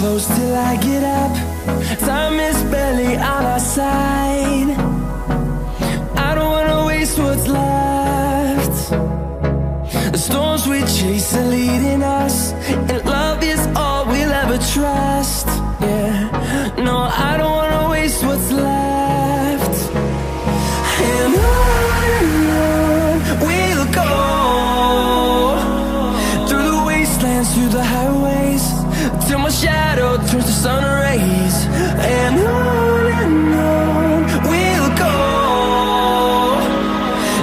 close till I get up. Time is barely on our side. I don't wanna waste what's left. The storms we chase are leading us, and love is all we'll ever trust. Yeah, no, I don't wanna waste what's left. And on we'll go, through the wastelands, through the highways, till my shadow turns to sun rays. And on we'll go,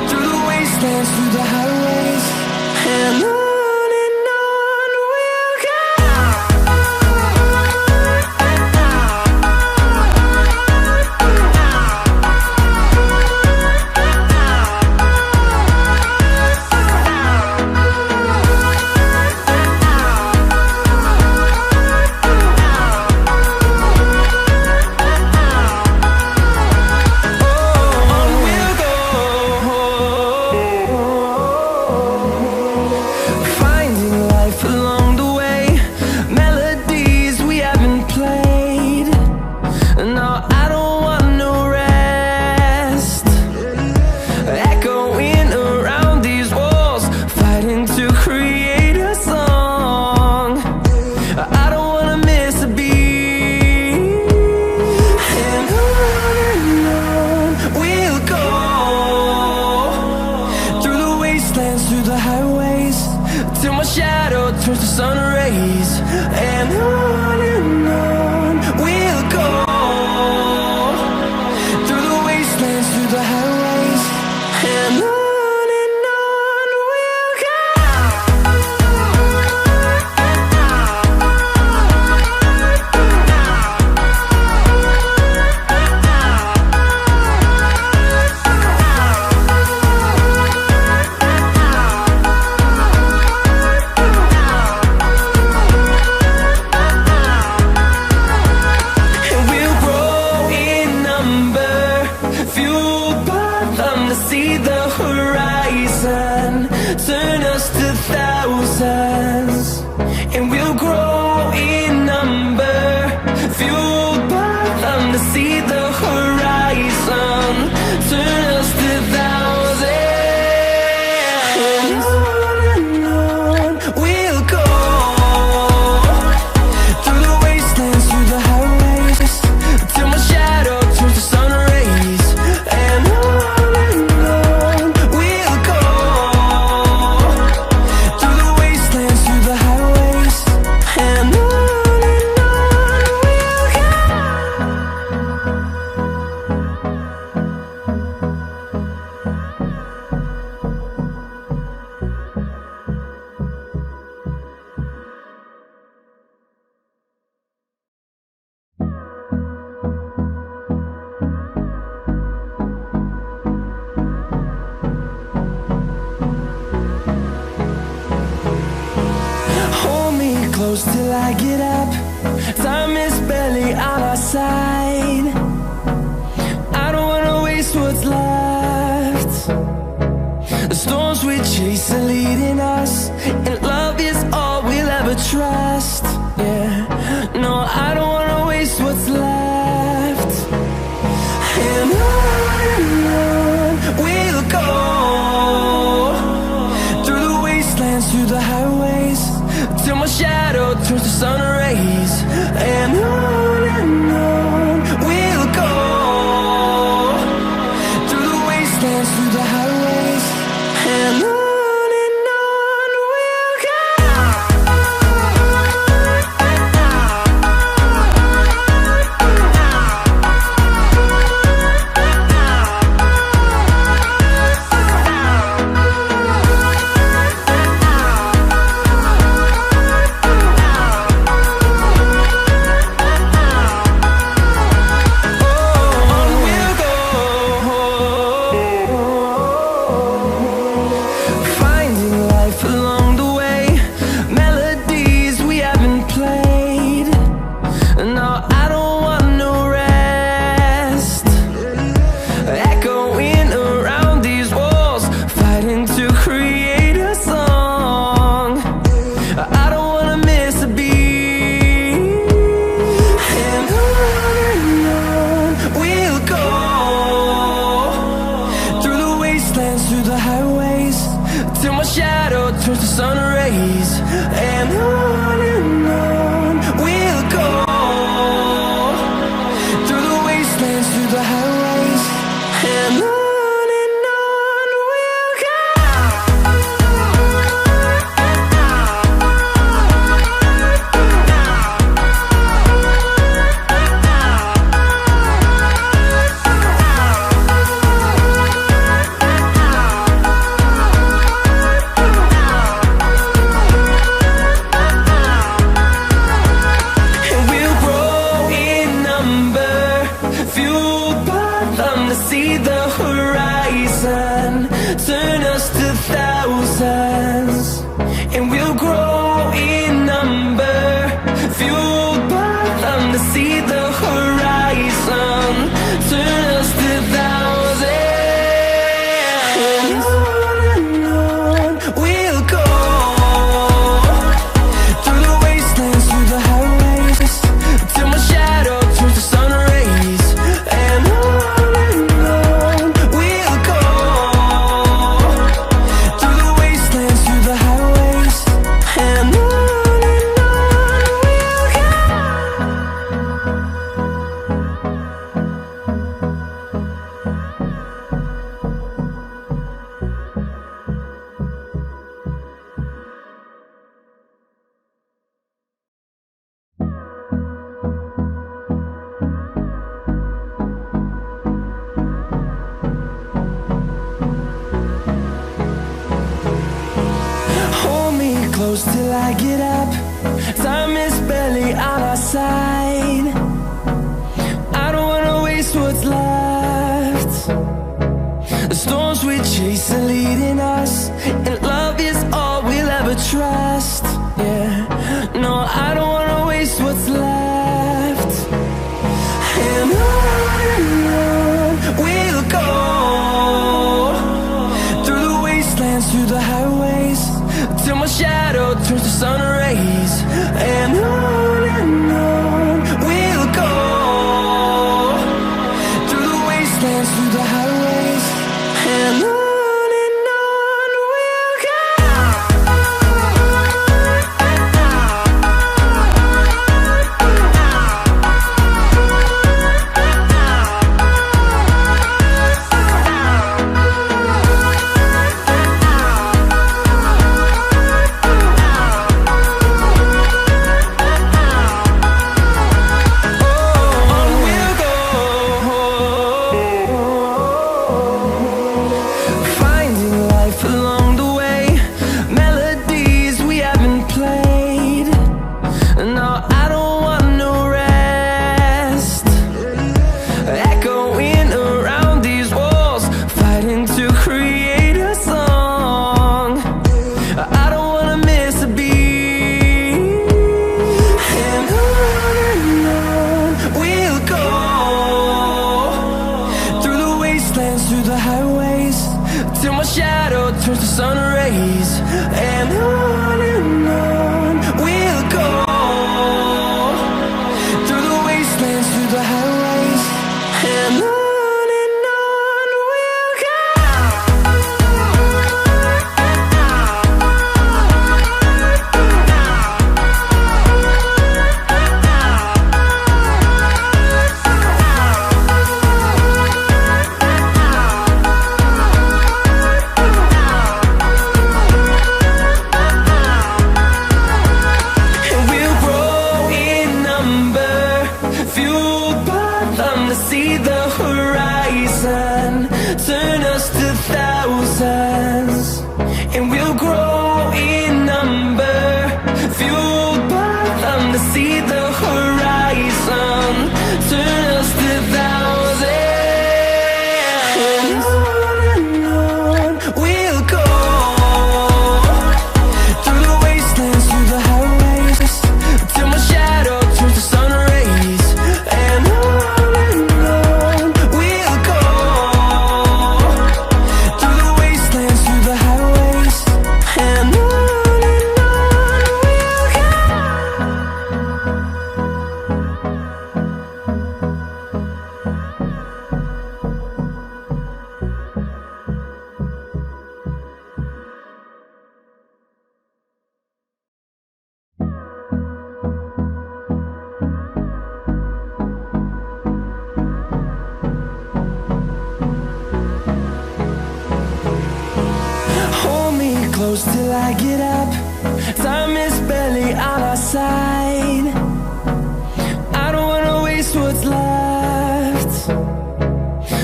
through the wastelands, through the highways, and on we'll go. Through the highways, till my shadow turns to sun rays. And on we'll go, through the wastelands, through the highways, and on we'll go. See the horizon, turn us to thousands, and we'll grow in number, fueled by them. To see the horizon, turn us to thousands, and on we'll go, through the wastelands, through the highways, till my shadow turns to sun rays. And close till I get up. Time is barely on our side. I don't wanna waste what's left. The storms we chase are leading us, and love is all we'll ever trust. Yeah, no, I don't wanna waste what's left. And on we'll go, through the wastelands, through the highways, till my shadow turns to sun rays. And on the highways, and on we'll go. See the horizon turn us to thousands, and we'll grow in number, fueled by them to see the horizon turn us to thousands, and on we'll go, through the wastelands, through the highways, till my shadow turns to sun rays, and on close till I get up. Time is barely on our side. I don't wanna waste what's left. The storms we chase are leading us, and love is all we'll ever trust. Yeah, no, I don't wanna waste what's left. And on we'll go, through the wastelands, through the highways, till my shadow turns to sun rays, and on we'll go, through the wastelands, through the highways, and on we'll go. Through the highways, till my shadow turns to sun rays, and on we'll go, through the wastelands, through the highways, and on we'll go. See the horizon turn us to thousands, and we'll grow in number, fueled by them to see the horizon turn us to thousands, and on we'll go, through the wastelands, through the highways, till my shadow turns to sun rays, and on we'll go, through the wastelands, close till I get up. Time is barely on our side. I don't wanna waste what's left.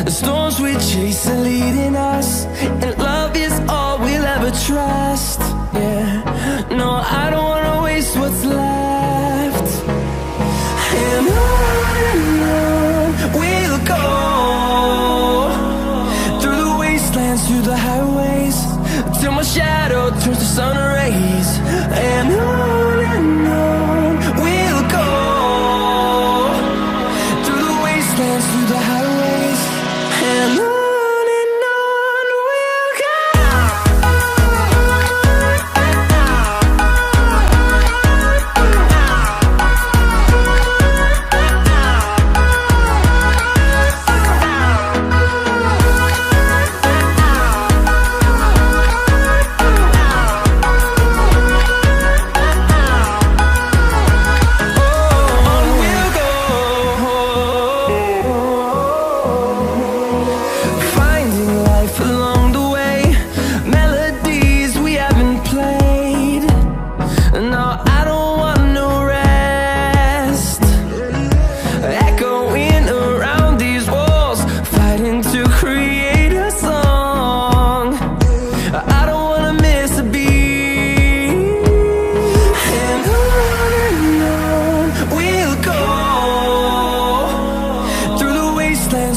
The storms we chase are leading us, and love is all we'll ever trust. Yeah, no, I don't wanna waste what's left. And on we'll go, through the wastelands, through the highways, till my shadow turns to sun rays. And on we'll go, through the wastelands, through the highways, and on we'll go.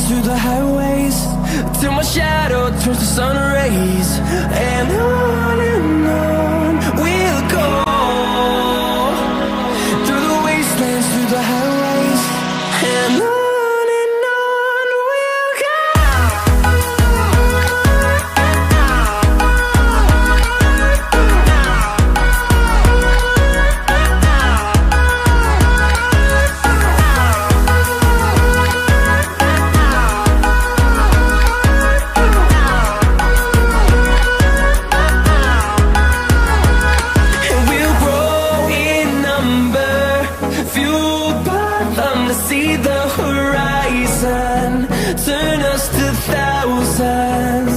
Through the highways, till my shadow turns to sun rays. And on we'll go, through the wastelands, through the highways, and on we'll go. See the horizon, turn us to thousands.